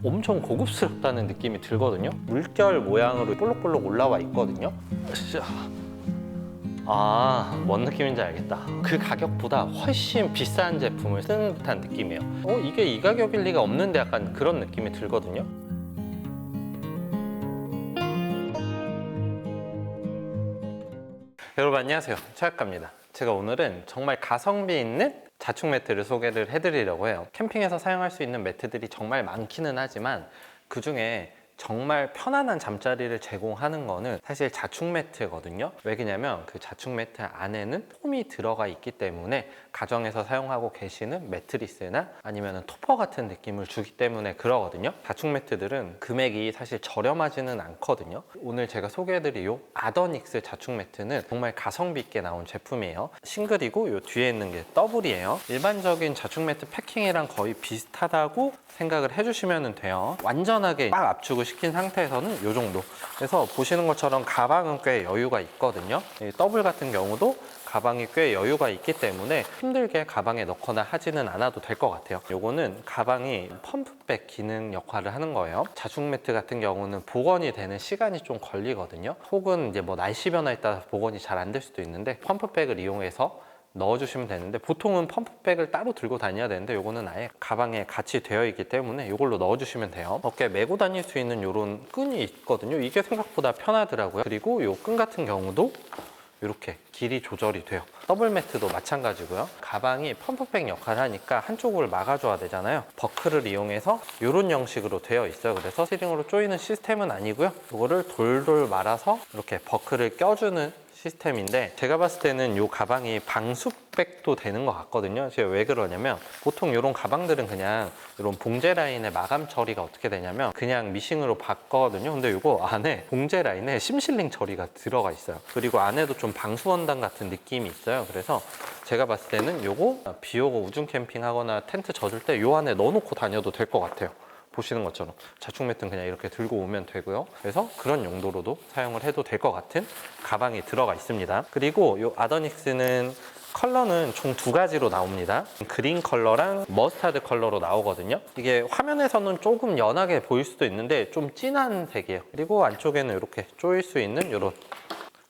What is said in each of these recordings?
엄청 고급스럽다는 느낌이 들거든요. 물결 모양으로 볼록볼록 올라와 있거든요. 뭔 느낌인지 알겠다. 그 가격보다 훨씬 비싼 제품을 쓰는 듯한 느낌이에요. 이게 이 가격일 리가 없는데 약간 그런 느낌이 들거든요. 여러분 안녕하세요, 최학과입니다. 제가 오늘은 정말 가성비 있는 자충 매트를 소개를 해드리려고 해요. 캠핑에서 사용할 수 있는 매트들이 정말 많기는 하지만 그 중에 정말 편안한 잠자리를 제공하는 거는 사실 자충 매트거든요. 왜냐면 그 자충 매트 안에는 폼이 들어가 있기 때문에 가정에서 사용하고 계시는 매트리스나 아니면 토퍼 같은 느낌을 주기 때문에 그러거든요. 자충 매트들은 금액이 사실 저렴하지는 않거든요. 오늘 제가 소개해드릴 이 아더닉스 자충 매트는 정말 가성비 있게 나온 제품이에요. 싱글이고 이 뒤에 있는 게 더블이에요. 일반적인 자충 매트 패킹이랑 거의 비슷하다고 생각을 해주시면 돼요. 완전하게 딱 압축을 시킨 상태에서는 이 정도. 그래서 보시는 것처럼 가방은 꽤 여유가 있거든요. 더블 같은 경우도 가방이 꽤 여유가 있기 때문에 힘들게 가방에 넣거나 하지는 않아도 될 것 같아요. 요거는 가방이 펌프백 기능 역할을 하는 거예요. 자충 매트 같은 경우는 복원이 되는 시간이 좀 걸리거든요. 혹은 이제 뭐 날씨 변화에 따라서 복원이 잘 안 될 수도 있는데 펌프백을 이용해서 넣어주시면 되는데 보통은 펌프백을 따로 들고 다녀야 되는데 요거는 아예 가방에 같이 되어 있기 때문에 이걸로 넣어주시면 돼요. 어깨에 메고 다닐 수 있는 이런 끈이 있거든요. 이게 생각보다 편하더라고요. 그리고 이 끈 같은 경우도 이렇게 길이 조절이 돼요. 더블 매트도 마찬가지고요. 가방이 펌프백 역할을 하니까 한쪽을 막아줘야 되잖아요. 버클을 이용해서 이런 형식으로 되어 있어요. 그래서 스링으로 조이는 시스템은 아니고요. 이거를 돌돌 말아서 이렇게 버클을 껴주는 시스템인데 제가 봤을 때는 이 가방이 방수백도 되는 것 같거든요. 제가 왜 그러냐면 보통 이런 가방들은 그냥 이런 봉제 라인의 마감 처리가 어떻게 되냐면 그냥 미싱으로 받거든요. 근데 이거 안에 봉제 라인에 심실링 처리가 들어가 있어요. 그리고 안에도 좀 방수 원단 같은 느낌이 있어요. 그래서 제가 봤을 때는 이거 비 오고 우중 캠핑 하거나 텐트 젖을 때 이 안에 넣어놓고 다녀도 될 것 같아요. 보시는 것처럼 자충 매트는 그냥 이렇게 들고 오면 되고요. 그래서 그런 용도로도 사용을 해도 될 것 같은 가방이 들어가 있습니다. 그리고 이 아더닉스는 컬러는 총 두 가지로 나옵니다. 그린 컬러랑 머스타드 컬러로 나오거든요. 이게 화면에서는 조금 연하게 보일 수도 있는데 좀 진한 색이에요. 그리고 안쪽에는 이렇게 조일 수 있는 이런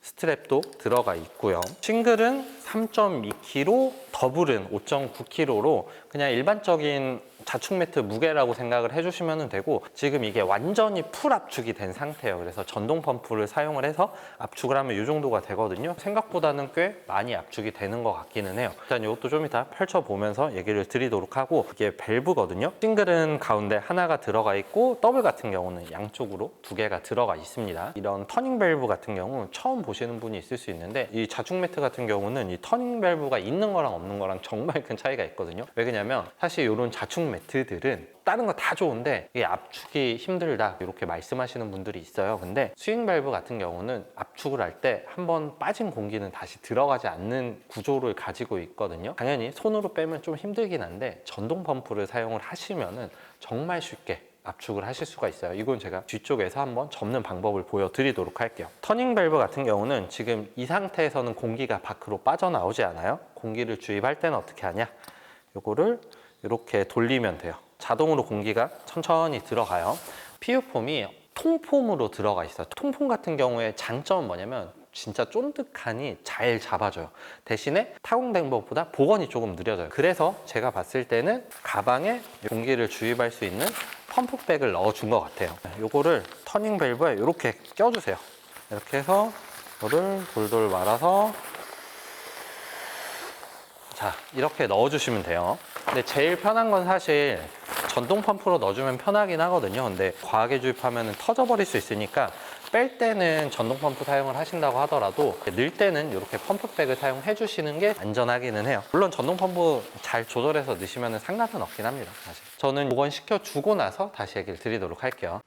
스트랩도 들어가 있고요. 싱글은 3.2kg, 더블은 5.9kg로 그냥 일반적인 자충 매트 무게라고 생각을 해주시면 되고 지금 이게 완전히 풀 압축이 된 상태예요. 그래서 전동 펌프를 사용을 해서 압축을 하면 이 정도가 되거든요. 생각보다는 꽤 많이 압축이 되는 것 같기는 해요. 일단 이것도 좀 이따 펼쳐보면서 얘기를 드리도록 하고 이게 밸브거든요. 싱글은 가운데 하나가 들어가 있고 더블 같은 경우는 양쪽으로 두 개가 들어가 있습니다. 이런 터닝 밸브 같은 경우 처음 보시는 분이 있을 수 있는데 이 자충 매트 같은 경우는 이 터닝 밸브가 있는 거랑 없는 거랑 정말 큰 차이가 있거든요. 왜 그러냐면 사실 이런 자충 매트들은 다른 거 다 좋은데 이게 압축이 힘들다 이렇게 말씀하시는 분들이 있어요. 근데 스윙 밸브 같은 경우는 압축을 할 때 한번 빠진 공기는 다시 들어가지 않는 구조를 가지고 있거든요. 당연히 손으로 빼면 좀 힘들긴 한데 전동 펌프를 사용을 하시면은 정말 쉽게 압축을 하실 수가 있어요. 이건 제가 뒤쪽에서 한번 접는 방법을 보여드리도록 할게요. 터닝 밸브 같은 경우는 지금 이 상태에서는 공기가 밖으로 빠져나오지 않아요. 공기를 주입할 때는 어떻게 하냐, 요거를 이렇게 돌리면 돼요. 자동으로 공기가 천천히 들어가요. PU폼이 통폼으로 들어가 있어요. 통폼 같은 경우에 장점은 뭐냐면 진짜 쫀득하니 잘 잡아줘요. 대신에 타공된 것보다 복원이 조금 느려져요. 그래서 제가 봤을 때는 가방에 공기를 주입할 수 있는 펌프백을 넣어준 것 같아요. 요거를 터닝 밸브에 이렇게 껴주세요. 이렇게 해서 이거를 돌돌 말아서 자, 이렇게 넣어주시면 돼요. 근데 제일 편한 건 사실 전동 펌프로 넣어주면 편하긴 하거든요. 근데 과하게 주입하면 터져버릴 수 있으니까 뺄 때는 전동 펌프 사용을 하신다고 하더라도 넣을 때는 이렇게 펌프백을 사용해 주시는 게 안전하기는 해요. 물론 전동 펌프 잘 조절해서 넣으시면 상관은 없긴 합니다. 사실 저는 복원시켜 주고 나서 다시 얘기를 드리도록 할게요.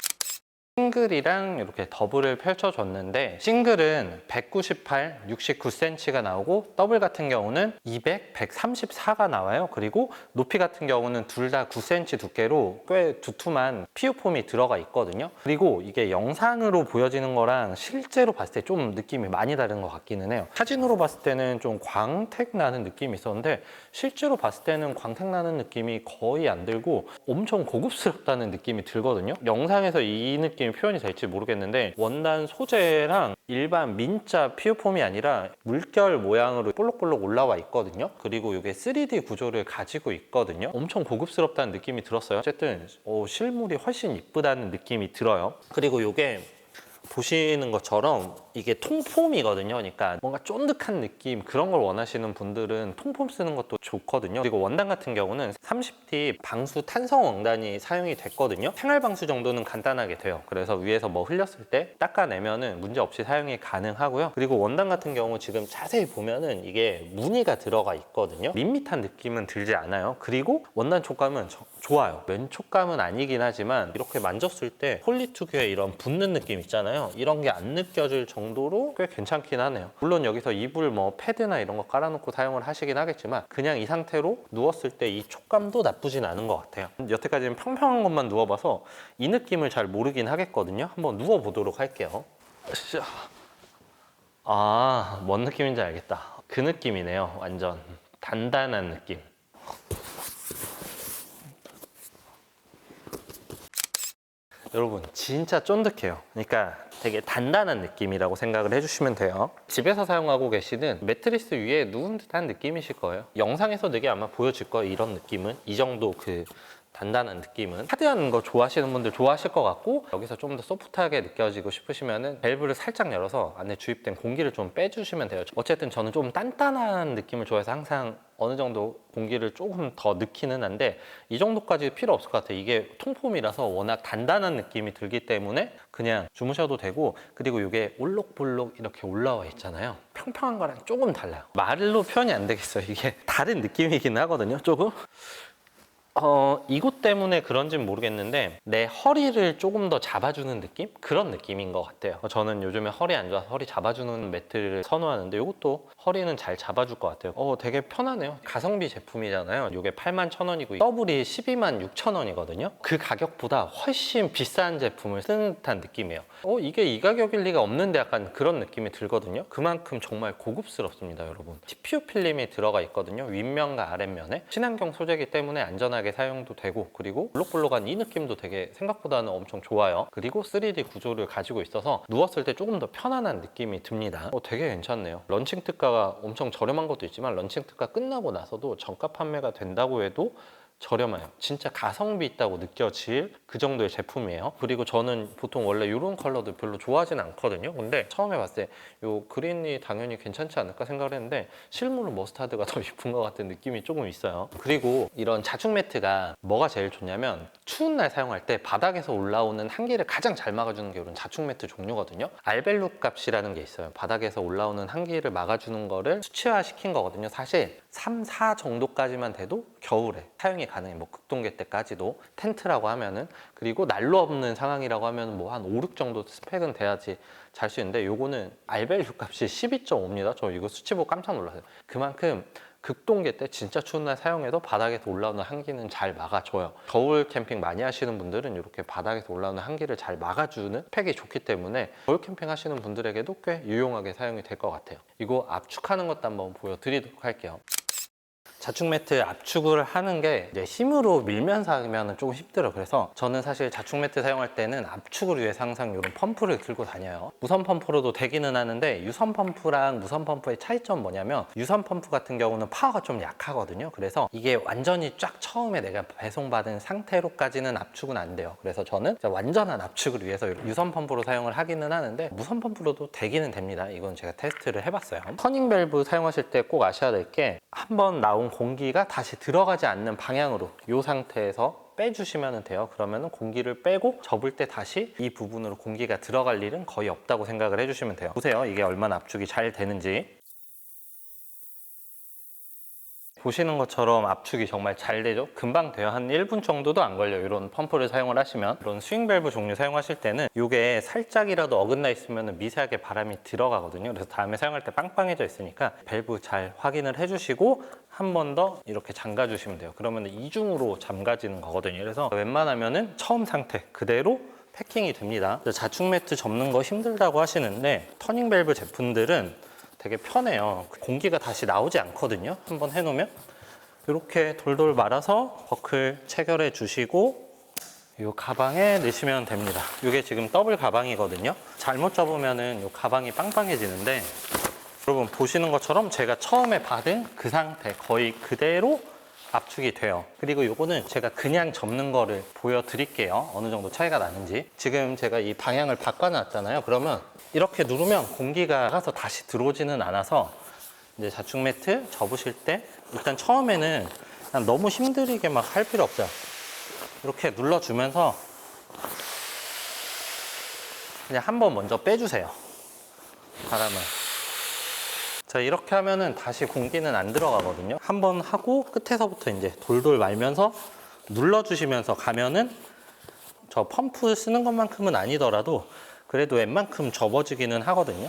싱글이랑 이렇게 더블을 펼쳐줬는데 싱글은 198, 69cm가 나오고 더블 같은 경우는 200, 134가 나와요. 그리고 높이 같은 경우는 둘 다 9cm 두께로 꽤 두툼한 PU 폼이 들어가 있거든요. 그리고 이게 영상으로 보여지는 거랑 실제로 봤을 때 좀 느낌이 많이 다른 것 같기는 해요. 사진으로 봤을 때는 좀 광택 나는 느낌이 있었는데 실제로 봤을 때는 광택 나는 느낌이 거의 안 들고 엄청 고급스럽다는 느낌이 들거든요. 영상에서 이 느낌이 표현이 될지 모르겠는데 원단 소재랑 일반 민자 PU폼이 아니라 물결 모양으로 볼록볼록 올라와 있거든요. 그리고 이게 3D 구조를 가지고 있거든요. 엄청 고급스럽다는 느낌이 들었어요. 어쨌든 실물이 훨씬 이쁘다는 느낌이 들어요. 그리고 이게 보시는 것처럼 이게 통폼이거든요. 그러니까 뭔가 쫀득한 느낌 그런 걸 원하시는 분들은 통폼 쓰는 것도 좋거든요. 그리고 원단 같은 경우는 30D 방수 탄성 원단이 사용이 됐거든요. 생활 방수 정도는 간단하게 돼요. 그래서 위에서 뭐 흘렸을 때 닦아내면은 문제 없이 사용이 가능하고요. 그리고 원단 같은 경우 지금 자세히 보면은 이게 무늬가 들어가 있거든요. 밋밋한 느낌은 들지 않아요. 그리고 원단 촉감은 좋아요. 면 촉감은 아니긴 하지만 이렇게 만졌을 때 폴리 특유의 이런 붙는 느낌 있잖아요. 이런 게 안 느껴질 정도로 꽤 괜찮긴 하네요. 물론 여기서 이불 뭐 패드나 이런 거 깔아놓고 사용을 하시긴 하겠지만 그냥 이 상태로 누웠을 때 이 촉감도 나쁘진 않은 것 같아요. 여태까지는 평평한 것만 누워봐서 이 느낌을 잘 모르긴 하겠거든요. 한번 누워보도록 할게요. 아, 뭔 느낌인지 알겠다. 그 느낌이네요. 완전 단단한 느낌. 여러분 진짜 쫀득해요. 그러니까 되게 단단한 느낌이라고 생각을 해주시면 돼요. 집에서 사용하고 계시는 매트리스 위에 누운 듯한 느낌이실 거예요. 영상에서 되게 아마 보여질 거예요. 이런 느낌은 이 정도 단단한 느낌은 하드한 거 좋아하시는 분들 좋아하실 것 같고 여기서 좀 더 소프트하게 느껴지고 싶으시면은 밸브를 살짝 열어서 안에 주입된 공기를 좀 빼주시면 돼요. 어쨌든 저는 좀 단단한 느낌을 좋아해서 항상 어느 정도 공기를 조금 더 넣기는 한데 이 정도까지 필요 없을 것 같아요. 이게 통폼이라서 워낙 단단한 느낌이 들기 때문에 그냥 주무셔도 되고 그리고 이게 올록볼록 이렇게 올라와 있잖아요. 평평한 거랑 조금 달라요. 말로 표현이 안 되겠어요. 이게 다른 느낌이긴 하거든요. 조금 이것 때문에 그런지는 모르겠는데 내 허리를 조금 더 잡아주는 느낌? 그런 느낌인 것 같아요. 저는 요즘에 허리 안 좋아서 허리 잡아주는 매트를 선호하는데 이것도 허리는 잘 잡아줄 것 같아요. 되게 편하네요. 가성비 제품이잖아요. 이게 81,000원이고 더블이 126,000원이거든요. 그 가격보다 훨씬 비싼 제품을 쓰는 듯한 느낌이에요. 이게 이 가격일 리가 없는데 약간 그런 느낌이 들거든요. 그만큼 정말 고급스럽습니다, 여러분. TPU 필름이 들어가 있거든요. 윗면과 아랫면에. 친환경 소재이기 때문에 안전하게 사용도 되고 그리고 볼록볼록한 이 느낌도 되게 생각보다는 엄청 좋아요. 그리고 3D 구조를 가지고 있어서 누웠을 때 조금 더 편안한 느낌이 듭니다. 되게 괜찮네요. 런칭 특가가 엄청 저렴한 것도 있지만 런칭 특가 끝나고 나서도 정가 판매가 된다고 해도 저렴해요. 진짜 가성비 있다고 느껴질 그 정도의 제품이에요. 그리고 저는 보통 원래 이런 컬러도 별로 좋아하진 않거든요. 근데 처음에 봤을 때 이 그린이 당연히 괜찮지 않을까 생각을 했는데 실물은 머스타드가 더 이쁜 것 같은 느낌이 조금 있어요. 그리고 이런 자충 매트가 뭐가 제일 좋냐면 추운 날 사용할 때 바닥에서 올라오는 한기를 가장 잘 막아주는 게 이런 자충 매트 종류거든요. 알벨루 값이라는 게 있어요. 바닥에서 올라오는 한기를 막아주는 거를 수치화시킨 거거든요. 사실 3, 4 정도까지만 돼도 겨울에 사용이 가능해요. 뭐 극동계 때까지도 텐트라고 하면은 그리고 난로 없는 상황이라고 하면 뭐 한 5, 6 정도 스펙은 돼야지 잘 수 있는데 요거는 알벨류 값이 12.5입니다. 저 이거 수치 보고 깜짝 놀랐어요. 그만큼 극동계 때 진짜 추운 날 사용해도 바닥에서 올라오는 한기는 잘 막아줘요. 겨울 캠핑 많이 하시는 분들은 이렇게 바닥에서 올라오는 한기를 잘 막아주는 팩이 좋기 때문에 겨울 캠핑 하시는 분들에게도 꽤 유용하게 사용이 될 것 같아요. 이거 압축하는 것도 한번 보여드리도록 할게요. 자충 매트 압축을 하는 게 이제 힘으로 밀면서 하면 조금 힘들어요. 그래서 저는 사실 자충 매트 사용할 때는 압축을 위해서 항상 이런 펌프를 들고 다녀요. 무선 펌프로도 되기는 하는데 유선 펌프랑 무선 펌프의 차이점은 뭐냐면 유선 펌프 같은 경우는 파워가 좀 약하거든요. 그래서 이게 완전히 쫙 처음에 내가 배송받은 상태로까지는 압축은 안 돼요. 그래서 저는 완전한 압축을 위해서 유선 펌프로 사용을 하기는 하는데 무선 펌프로도 되기는 됩니다. 이건 제가 테스트를 해봤어요. 터닝 밸브 사용하실 때 꼭 아셔야 될 게 한번 나온 공기가 다시 들어가지 않는 방향으로 이 상태에서 빼주시면 돼요. 그러면 공기를 빼고 접을 때 다시 이 부분으로 공기가 들어갈 일은 거의 없다고 생각을 해주시면 돼요. 보세요. 이게 얼마나 압축이 잘 되는지. 보시는 것처럼 압축이 정말 잘 되죠. 금방 돼요. 한 1분 정도도 안 걸려요. 이런 펌프를 사용을 하시면. 이런 스윙 밸브 종류 사용하실 때는 이게 살짝이라도 어긋나 있으면 미세하게 바람이 들어가거든요. 그래서 다음에 사용할 때 빵빵해져 있으니까 밸브 잘 확인을 해주시고 한 번 더 이렇게 잠가 주시면 돼요. 그러면 이중으로 잠가지는 거거든요. 그래서 웬만하면은 처음 상태 그대로 패킹이 됩니다. 자축 매트 접는 거 힘들다고 하시는데 터닝 밸브 제품들은 되게 편해요. 공기가 다시 나오지 않거든요. 한번 해놓으면 이렇게 돌돌 말아서 버클 체결해 주시고 이 가방에 넣으시면 됩니다. 이게 지금 더블 가방이거든요. 잘못 접으면은 이 가방이 빵빵해지는데 여러분 보시는 것처럼 제가 처음에 받은 그 상태 거의 그대로 압축이 돼요. 그리고 이거는 제가 그냥 접는 거를 보여드릴게요. 어느 정도 차이가 나는지. 지금 제가 이 방향을 바꿔놨잖아요. 그러면 이렇게 누르면 공기가 가서 다시 들어오지는 않아서 이제 자축 매트 접으실 때 일단 처음에는 그냥 너무 힘들게 막 할 필요 없어요. 이렇게 눌러주면서 그냥 한번 먼저 빼주세요. 바람을. 자, 이렇게 하면은 다시 공기는 안 들어가거든요. 한번 하고 끝에서부터 이제 돌돌 말면서 눌러주시면서 가면은 저 펌프 쓰는 것만큼은 아니더라도 그래도 웬만큼 접어지기는 하거든요.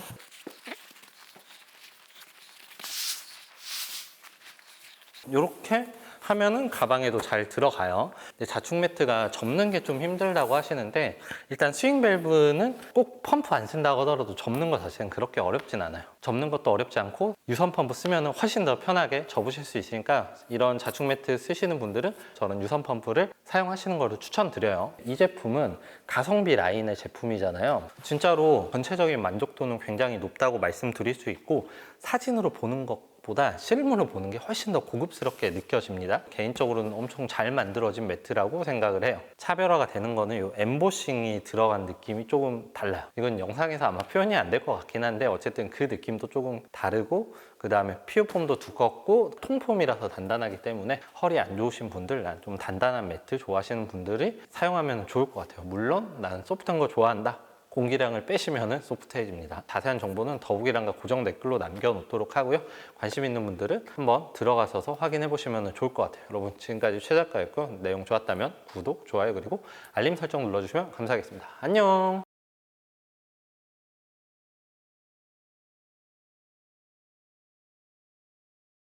이렇게 하면은 가방에도 잘 들어가요. 자축 매트가 접는 게 좀 힘들다고 하시는데 일단 스윙 밸브는 꼭 펌프 안 쓴다고 하더라도 접는 것 자체는 그렇게 어렵진 않아요. 접는 것도 어렵지 않고 유선 펌프 쓰면 훨씬 더 편하게 접으실 수 있으니까 이런 자축 매트 쓰시는 분들은 저는 유선 펌프를 사용하시는 거를 추천드려요. 이 제품은 가성비 라인의 제품이잖아요. 진짜로 전체적인 만족도는 굉장히 높다고 말씀드릴 수 있고 사진으로 보는 것 보다 실물로 보는 게 훨씬 더 고급스럽게 느껴집니다. 개인적으로는 엄청 잘 만들어진 매트라고 생각을 해요. 차별화가 되는 거는 이 엠보싱이 들어간 느낌이 조금 달라요. 이건 영상에서 아마 표현이 안 될 것 같긴 한데 어쨌든 그 느낌도 조금 다르고 그 다음에 피부폼도 두껍고 통폼이라서 단단하기 때문에 허리 안 좋으신 분들, 난 좀 단단한 매트 좋아하시는 분들이 사용하면 좋을 것 같아요. 물론 나는 소프트한 거 좋아한다. 공기량을 빼시면 소프트해집니다. 자세한 정보는 더보기란과 고정 댓글로 남겨놓도록 하고요. 관심 있는 분들은 한번 들어가셔서 확인해 보시면 좋을 것 같아요. 여러분 지금까지 최 작가였고 내용 좋았다면 구독, 좋아요 그리고 알림 설정 눌러주시면 감사하겠습니다. 안녕.